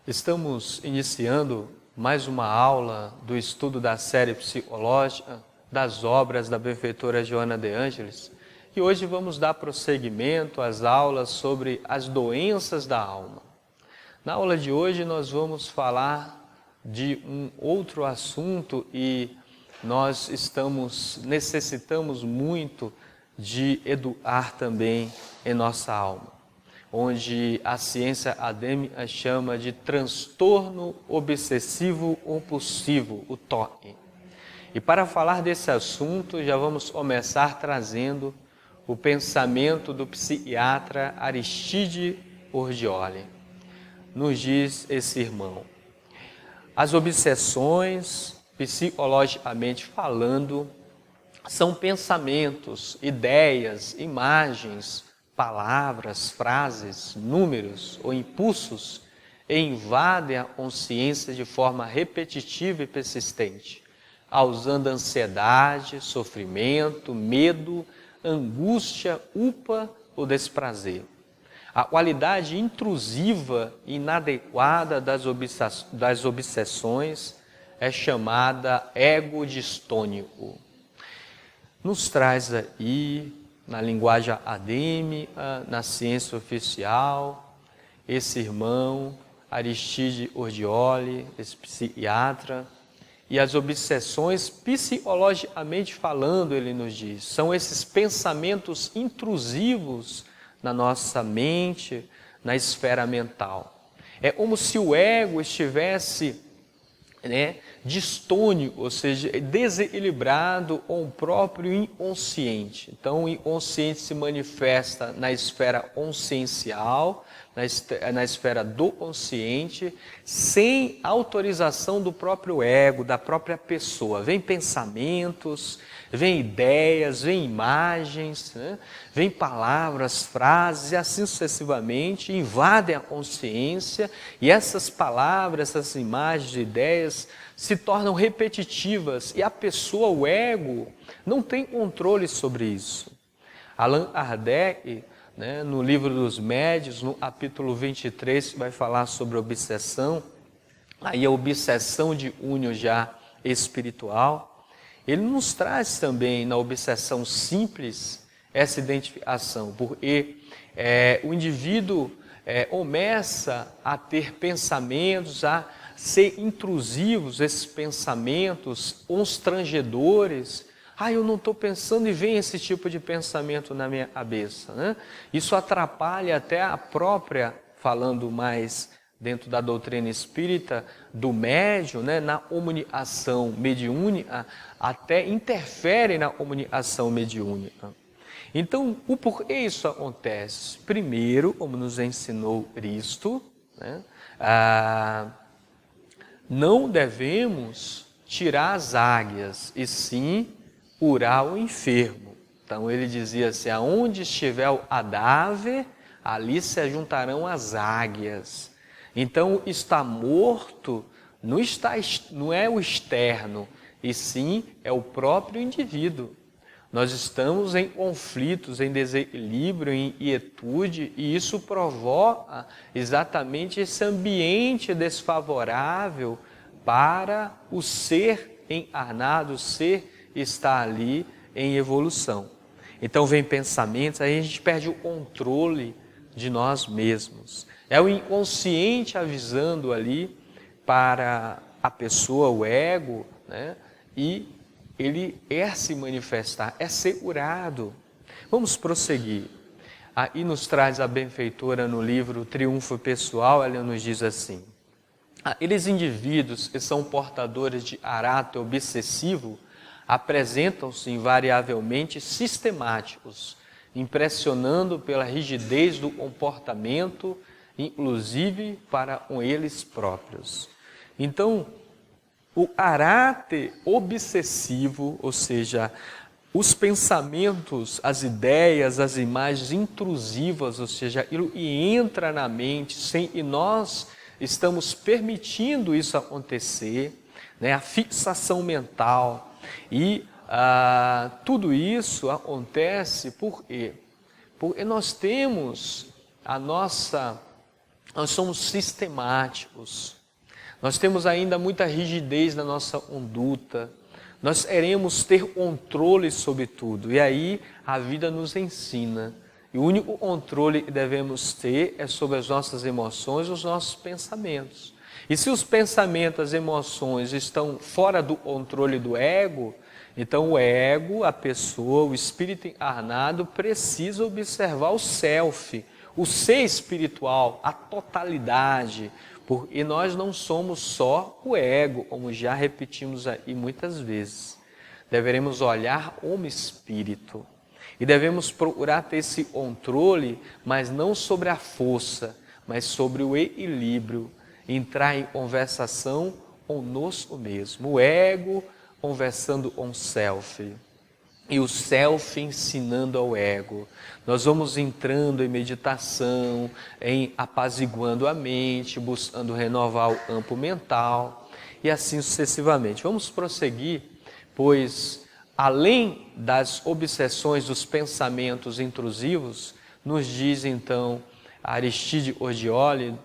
Estamos iniciando mais uma aula do estudo da série psicológica das obras da benfeitora Joana de Ângelis e hoje vamos dar prosseguimento às aulas sobre as doenças da alma. Na aula de hoje nós vamos falar de um outro assunto e nós necessitamos muito de educar também em nossa alma, onde a ciência acadêmica chama de transtorno obsessivo compulsivo, o TOC. E para falar desse assunto, já vamos começar trazendo o pensamento do psiquiatra Aristide Urdioli. Nos diz esse irmão: as obsessões, psicologicamente falando, são pensamentos, ideias, imagens, palavras, frases, números ou impulsos e invadem a consciência de forma repetitiva e persistente, causando ansiedade, sofrimento, medo, angústia, culpa ou desprazer. A qualidade intrusiva e inadequada das obsessões é chamada ego distônico. Nos traz aí, na linguagem acadêmica, na ciência oficial, esse irmão Aristide Urdioli, esse psiquiatra, e as obsessões, psicologicamente falando, ele nos diz, são esses pensamentos intrusivos na nossa mente, na esfera mental. É como se o ego estivesse distônico, ou seja, desequilibrado com o próprio inconsciente. Então, o inconsciente se manifesta na esfera consciencial, na esfera do consciente, sem autorização do próprio ego, da própria pessoa. Vem pensamentos, vem ideias, vem imagens, vem palavras, frases e assim sucessivamente, invadem a consciência e essas palavras, essas imagens, ideias se tornam repetitivas e a pessoa, o ego, não tem controle sobre isso. Allan Kardec, no livro dos Médiuns, no capítulo 23, que vai falar sobre obsessão, aí a obsessão de cunho já espiritual, ele nos traz também na obsessão simples essa identificação, porque o indivíduo começa a ter pensamentos, a ser intrusivos, esses pensamentos constrangedores. Eu não estou pensando e vem esse tipo de pensamento na minha cabeça. Isso atrapalha até a própria, falando mais dentro da doutrina espírita, do médium, na comunicação mediúnica, até interfere na comunicação mediúnica. Então, o porquê isso acontece? Primeiro, como nos ensinou Cristo, não devemos tirar as águias, e sim curar o enfermo. Então ele dizia assim: aonde estiver o cadáver, ali se ajuntarão as águias. Então está morto não é o externo, e sim é o próprio indivíduo. Nós estamos em conflitos, em desequilíbrio, em inquietude, e isso provoca exatamente esse ambiente desfavorável para o ser encarnado, o ser está ali em evolução. Então vem pensamentos, aí a gente perde o controle de nós mesmos. É o inconsciente avisando ali para a pessoa, o ego, e ele se manifestar, é ser curado. Vamos prosseguir. Aí nos traz a benfeitora no livro Triunfo Pessoal, ela nos diz assim: aqueles indivíduos que são portadores de caráter obsessivo apresentam-se invariavelmente sistemáticos, impressionando pela rigidez do comportamento, inclusive para com eles próprios. Então, o caráter obsessivo, ou seja, os pensamentos, as ideias, as imagens intrusivas, ou seja, aquilo que entra na mente sem que nós estamos permitindo isso acontecer, a fixação mental. E tudo isso acontece por quê? Porque nós temos a nós somos sistemáticos, nós temos ainda muita rigidez na nossa conduta, nós queremos ter controle sobre tudo, e aí a vida nos ensina. E o único controle que devemos ter é sobre as nossas emoções e os nossos pensamentos. E se os pensamentos, as emoções estão fora do controle do ego, então o ego, a pessoa, o espírito encarnado precisa observar o self, o ser espiritual, a totalidade, porque nós não somos só o ego, como já repetimos aí muitas vezes. Deveremos olhar como espírito e devemos procurar ter esse controle, mas não sobre a força, mas sobre o equilíbrio, entrar em conversação conosco mesmo, o ego conversando com o self. E o self ensinando ao ego. Nós vamos entrando em meditação, em apaziguando a mente, buscando renovar o campo mental e assim sucessivamente. Vamos prosseguir, pois além das obsessões dos pensamentos intrusivos, nos diz então Aristide Ordioli,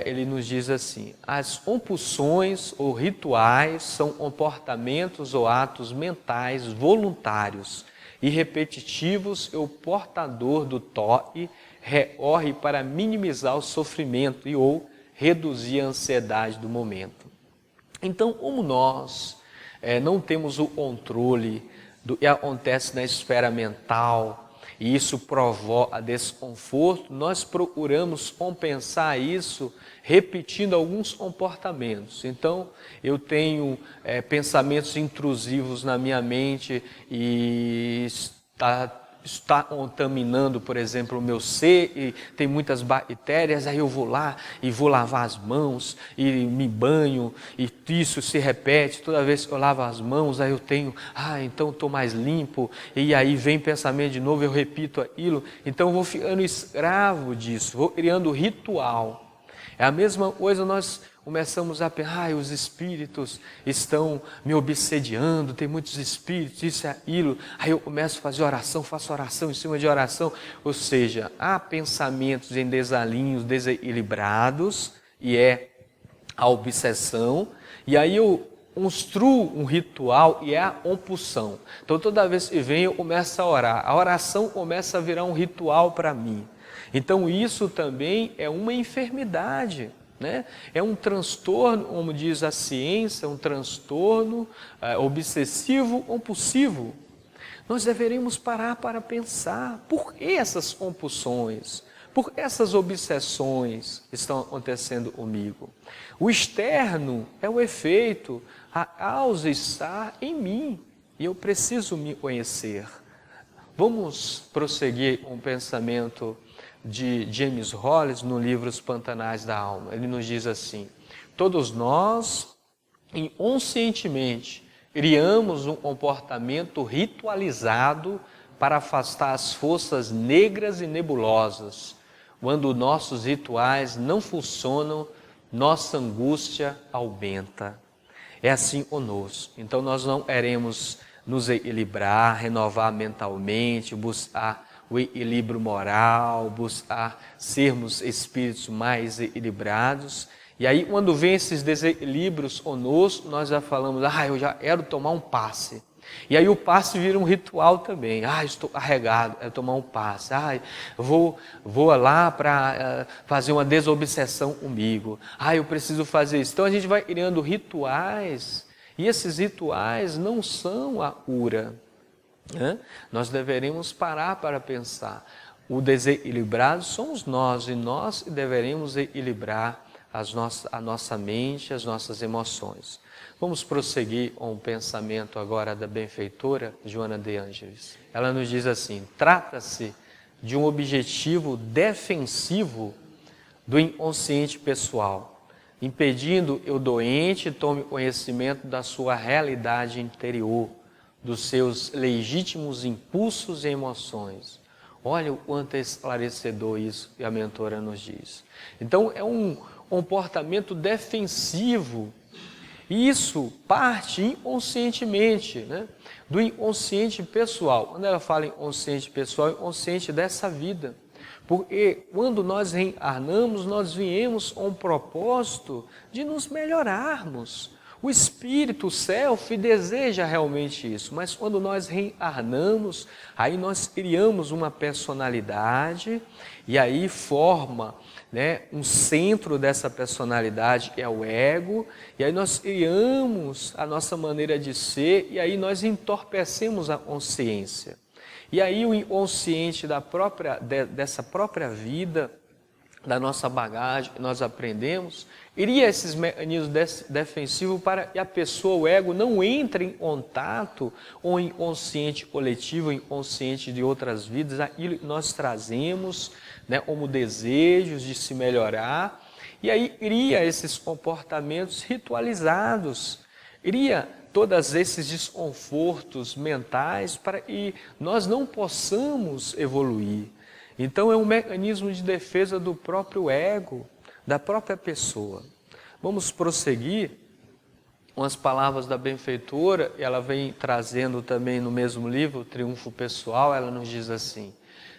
ele nos diz assim: as compulsões ou rituais são comportamentos ou atos mentais voluntários e repetitivos e o portador do toque recorre para minimizar o sofrimento e ou reduzir a ansiedade do momento. Então, como nós não temos o controle do que acontece na esfera mental, e isso provoca desconforto, nós procuramos compensar isso repetindo alguns comportamentos. Então, eu tenho pensamentos intrusivos na minha mente e está contaminando, por exemplo, o meu ser, e tem muitas bactérias, aí eu vou lá e vou lavar as mãos e me banho, e isso se repete, toda vez que eu lavo as mãos, aí eu tenho, então estou mais limpo, e aí vem pensamento de novo, eu repito aquilo, então eu vou ficando escravo disso, vou criando ritual. É a mesma coisa, nós começamos a pensar, os espíritos estão me obsediando, tem muitos espíritos, isso e aquilo, aí eu começo a fazer oração, faço oração em cima de oração, ou seja, há pensamentos em desalinhos desequilibrados, e é a obsessão, e aí eu construo um ritual e é a compulsão. Então toda vez que vem eu começo a orar, a oração começa a virar um ritual para mim. Então isso também é uma enfermidade, né? É um transtorno, como diz a ciência, um transtorno obsessivo compulsivo. Nós deveríamos parar para pensar, por que essas compulsões, por que essas obsessões estão acontecendo comigo? O externo é o efeito, a causa está em mim e eu preciso me conhecer. Vamos prosseguir com o pensamento de James Hollis no livro Os Pantanais da Alma. Ele nos diz assim: todos nós, inconscientemente, criamos um comportamento ritualizado para afastar as forças negras e nebulosas. Quando nossos rituais não funcionam, nossa angústia aumenta. É assim conosco. Então nós não queremos nos equilibrar, renovar mentalmente, buscar o equilíbrio moral, buscar sermos espíritos mais equilibrados. E aí quando vem esses desequilíbrios conosco, nós já falamos, eu já quero tomar um passe. E aí o passe vira um ritual também. Estou carregado, é tomar um passe. Vou lá para fazer uma desobsessão comigo. Eu preciso fazer isso. Então a gente vai criando rituais, e esses rituais não são a cura. Nós deveríamos parar para pensar. O desequilibrado somos nós, e nós deveremos equilibrar a nossa mente, as nossas emoções. Vamos prosseguir com o pensamento agora da benfeitora Joana de Ângeles. Ela nos diz assim: trata-se de um objetivo defensivo do inconsciente pessoal, impedindo o doente tome conhecimento da sua realidade interior, dos seus legítimos impulsos e emoções. Olha o quanto é esclarecedor isso que a mentora nos diz. Então é um comportamento defensivo. Isso parte inconscientemente, né? Do inconsciente pessoal. Quando ela fala inconsciente pessoal, é inconsciente dessa vida. Porque quando nós reencarnamos, nós viemos com um propósito de nos melhorarmos. O espírito, o self, deseja realmente isso, mas quando nós reencarnamos, aí nós criamos uma personalidade e aí forma, né, um centro dessa personalidade é o ego, e aí nós criamos a nossa maneira de ser e aí nós entorpecemos a consciência. E aí o inconsciente dessa própria vida, da nossa bagagem que nós aprendemos, iria esses mecanismos defensivos para que a pessoa, o ego, não entre em contato com o inconsciente coletivo, o inconsciente de outras vidas, aquilo que nós trazemos, né, como desejos de se melhorar, e aí cria esses comportamentos ritualizados, cria todos esses desconfortos mentais para que nós não possamos evoluir. Então é um mecanismo de defesa do próprio ego, da própria pessoa. Vamos prosseguir com as palavras da benfeitora, ela vem trazendo também no mesmo livro, Triunfo Pessoal, ela nos diz assim: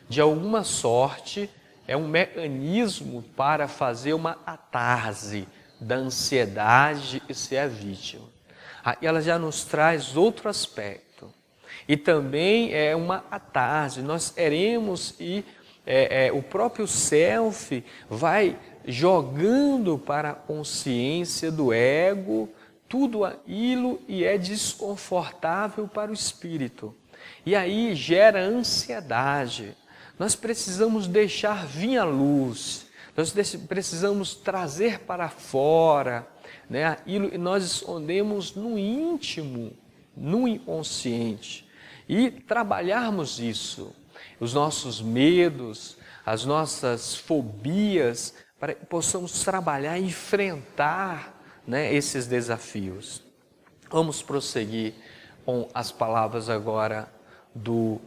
de alguma sorte é um mecanismo para fazer uma catarse da ansiedade e ser a vítima. Aí ela já nos traz outro aspecto. E também é uma catarse, nós queremos e o próprio self vai jogando para a consciência do ego tudo aquilo e é desconfortável para o espírito. E aí gera ansiedade. Nós precisamos deixar vir a luz, nós precisamos trazer para fora, né, aquilo que nós escondemos no íntimo, no inconsciente, e trabalharmos isso. Os nossos medos, as nossas fobias, para que possamos trabalhar e enfrentar, né, esses desafios. Vamos prosseguir com as palavras agora do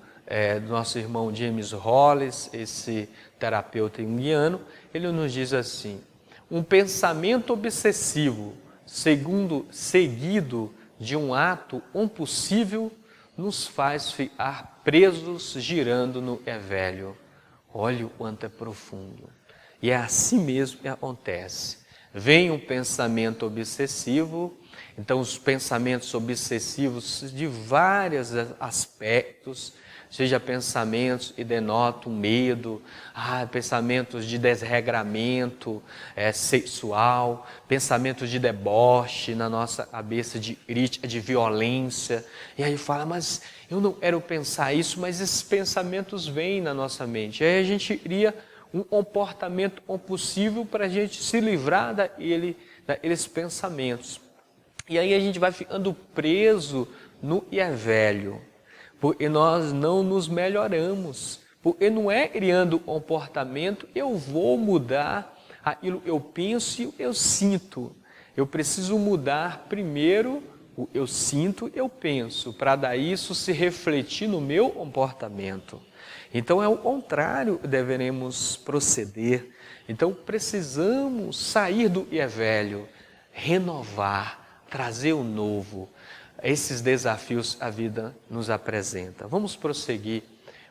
nosso irmão James Hollis, esse terapeuta junguiano. Ele nos diz assim: um pensamento obsessivo, seguido de um ato impossível, nos faz ficar presos girando no velho. Olha o quanto é profundo. E é assim mesmo que acontece. Vem um pensamento obsessivo, então os pensamentos obsessivos de vários aspectos, seja pensamentos que denotam medo, pensamentos de desregramento sexual, pensamentos de deboche na nossa cabeça, de crítica, de violência. E aí fala, mas eu não quero pensar isso, mas esses pensamentos vêm na nossa mente. E aí a gente cria um comportamento impossível para a gente se livrar daqueles pensamentos. E aí a gente vai ficando preso no velho. Porque nós não nos melhoramos, porque não é criando comportamento, eu vou mudar aquilo que eu penso e eu sinto. Eu preciso mudar primeiro o eu sinto e eu penso, para daí isso se refletir no meu comportamento. Então é o contrário que deveremos proceder. Então precisamos sair do velho, renovar, trazer o novo. Esses desafios a vida nos apresenta. Vamos prosseguir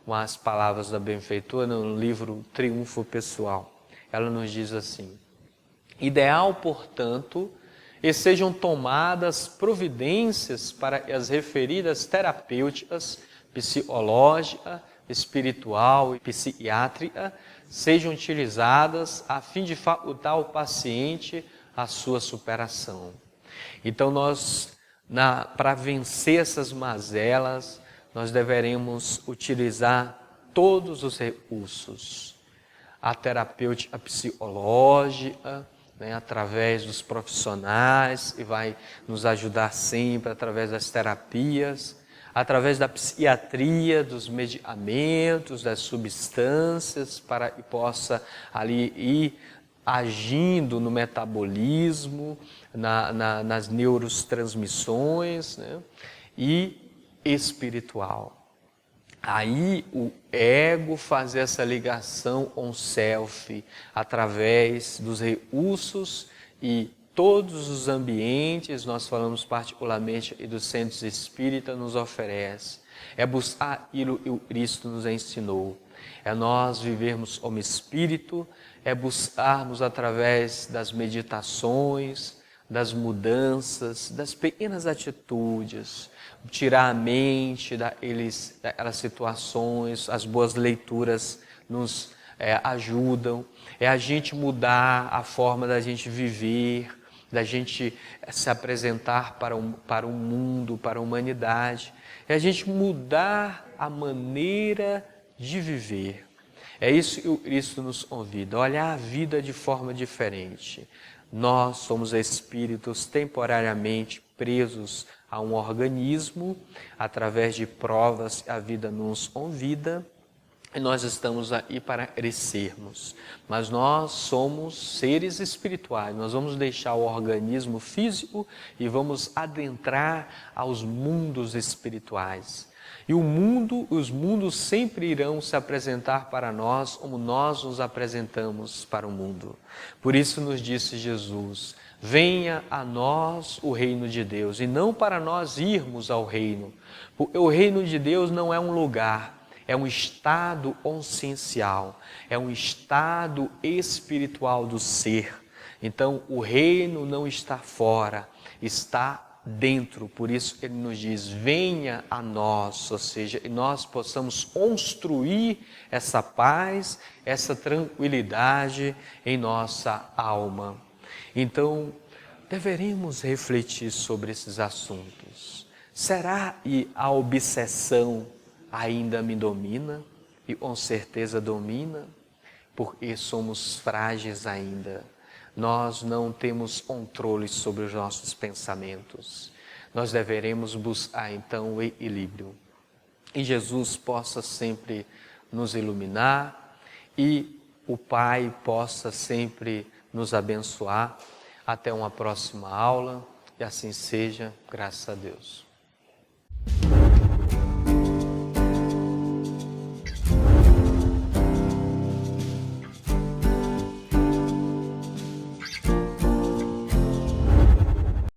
com as palavras da benfeitora no livro Triunfo Pessoal. Ela nos diz assim: ideal, portanto, e sejam tomadas providências para que as referidas terapêuticas, psicológica, espiritual e psiquiátrica sejam utilizadas a fim de facultar ao paciente a sua superação. Então para vencer essas mazelas, nós deveremos utilizar todos os recursos. A terapêutica psicológica, né, através dos profissionais, que vai nos ajudar sempre através das terapias, através da psiquiatria, dos medicamentos, das substâncias, para que possa ali ir agindo no metabolismo, nas neurotransmissões, né? E espiritual. Aí o ego faz essa ligação com o self, através dos recursos e todos os ambientes, nós falamos particularmente e dos centros espíritas, nos oferece. É buscar aquilo que o Cristo nos ensinou. é nós vivermos como espírito, é buscarmos através das meditações, das mudanças, das pequenas atitudes, tirar a mente daquelas situações, as boas leituras nos ajudam, é a gente mudar a forma da gente viver, da gente se apresentar para o mundo, para a humanidade, é a gente mudar a maneira de viver. É isso que o Cristo nos convida, olhar a vida de forma diferente. Nós somos espíritos temporariamente presos a um organismo, através de provas que a vida nos convida, e nós estamos aí para crescermos. Mas nós somos seres espirituais, nós vamos deixar o organismo físico e vamos adentrar aos mundos espirituais. E os mundos sempre irão se apresentar para nós como nós nos apresentamos para o mundo. Por isso nos disse Jesus, venha a nós o reino de Deus, e não para nós irmos ao reino. Porque o reino de Deus não é um lugar, é um estado consciencial, é um estado espiritual do ser. Então o reino não está fora, está dentro, por isso ele nos diz, venha a nós, ou seja, nós possamos construir essa paz, essa tranquilidade em nossa alma. Então, deveríamos refletir sobre esses assuntos. Será que a obsessão ainda me domina? E com certeza domina, porque somos frágeis ainda. Nós não temos controle sobre os nossos pensamentos. Nós deveremos buscar então o equilíbrio. E Jesus possa sempre nos iluminar e o Pai possa sempre nos abençoar. Até uma próxima aula, e assim seja, graças a Deus.